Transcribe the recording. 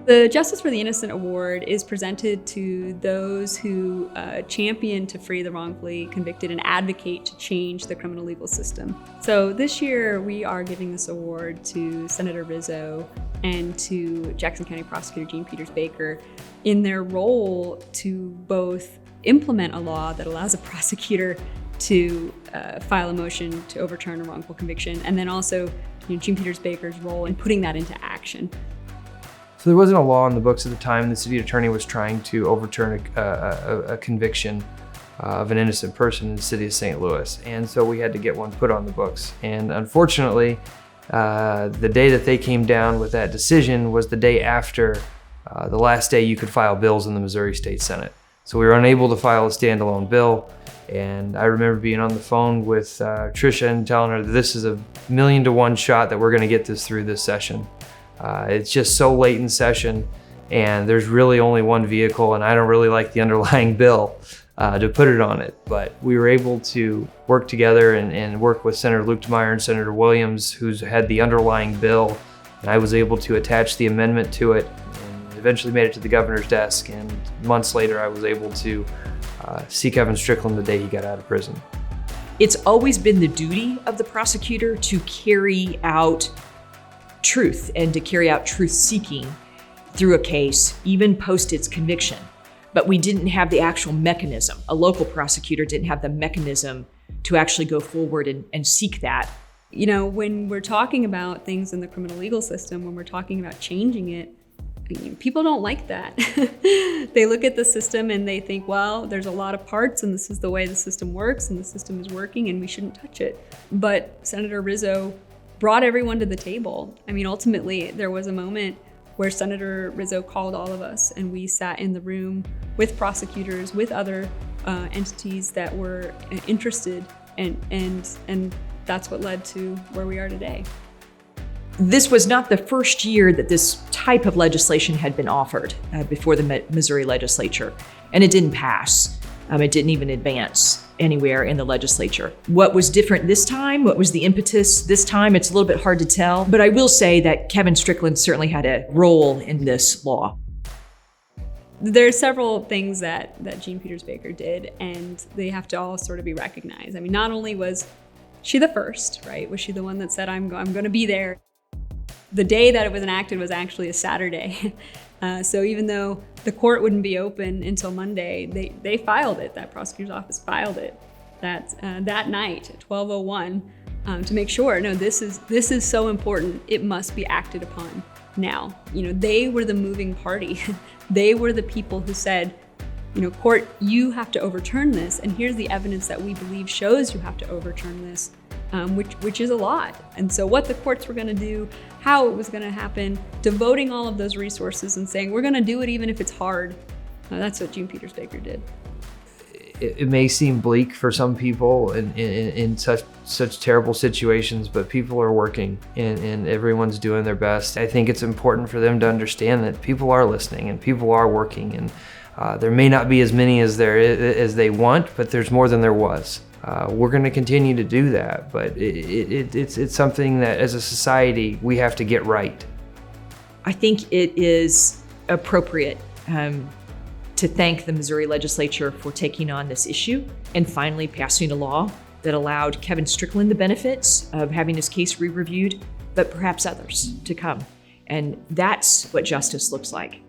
The Justice for the Innocent Award is presented to those who champion to free the wrongfully convicted and advocate to change the criminal legal system. So this year we are giving this award to Senator Rizzo and to Jackson County Prosecutor Jean Peters Baker in their role to both implement a law that allows a prosecutor to file a motion to overturn a wrongful conviction, and then also Jean Peters Baker's role in putting that into action. So there wasn't a law in the books at the time. The city attorney was trying to overturn a conviction of an innocent person in the city of St. Louis. And so we had to get one put on the books. And unfortunately, the day that they came down with that decision was the day after the last day you could file bills in the Missouri State Senate. So we were unable to file a standalone bill. And I remember being on the phone with Tricia and telling her that this is a 1,000,000 to 1 shot that we're gonna get this through this session. It's just so late in session, and there's really only one vehicle, and I don't really like the underlying bill to put it on it. But we were able to work together and work with Senator Luetkemeyer and Senator Williams, who's had the underlying bill, and I was able to attach the amendment to it, and eventually made it to the governor's desk. And months later, I was able to see Kevin Strickland the day he got out of prison. It's always been the duty of the prosecutor to carry out truth and to carry out truth-seeking through a case, even post its conviction. But we didn't have the actual mechanism. A local prosecutor didn't have the mechanism to actually go forward and seek that. You know, when we're talking about things in the criminal legal system, when we're talking about changing it, people don't like that. They look at the system and they think, well, there's a lot of parts and this is the way the system works and the system is working and we shouldn't touch it. But Senator Rizzo brought everyone to the table. I mean, ultimately, there was a moment where Senator Rizzo called all of us and we sat in the room with prosecutors, with other entities that were interested, and that's what led to where we are today. This was not the first year that this type of legislation had been offered before the Missouri legislature, and it didn't pass. It didn't even advance anywhere in the legislature. What was different this time? What was the impetus this time? It's a little bit hard to tell, but I will say that Kevin Strickland certainly had a role in this law. There are several things that Jean Peters Baker did, and they have to all sort of be recognized. I mean, not only was she the first, right? Was she the one that said, I'm going to be there? The day that it was enacted was actually a Saturday. So even though the court wouldn't be open until Monday, they filed it. That prosecutor's office filed it that night at 12:01 to make sure, no, this is so important. It must be acted upon now. You know, they were the moving party. They were the people who said, you know, court, you have to overturn this, and here's the evidence that we believe shows you have to overturn this, which is a lot. And so what the courts were going to do, how it was going to happen, devoting all of those resources and saying, we're going to do it even if it's hard. That's what Jean Peters Baker did. It may seem bleak for some people in such terrible situations, but people are working and everyone's doing their best. I think it's important for them to understand that people are listening and people are working, and there may not be as many as they want, but there's more than there was. We're going to continue to do that, but it's something that as a society we have to get right. I think it is appropriate to thank the Missouri legislature for taking on this issue and finally passing a law that allowed Kevin Strickland the benefits of having his case re-reviewed, but perhaps others to come. And that's what justice looks like.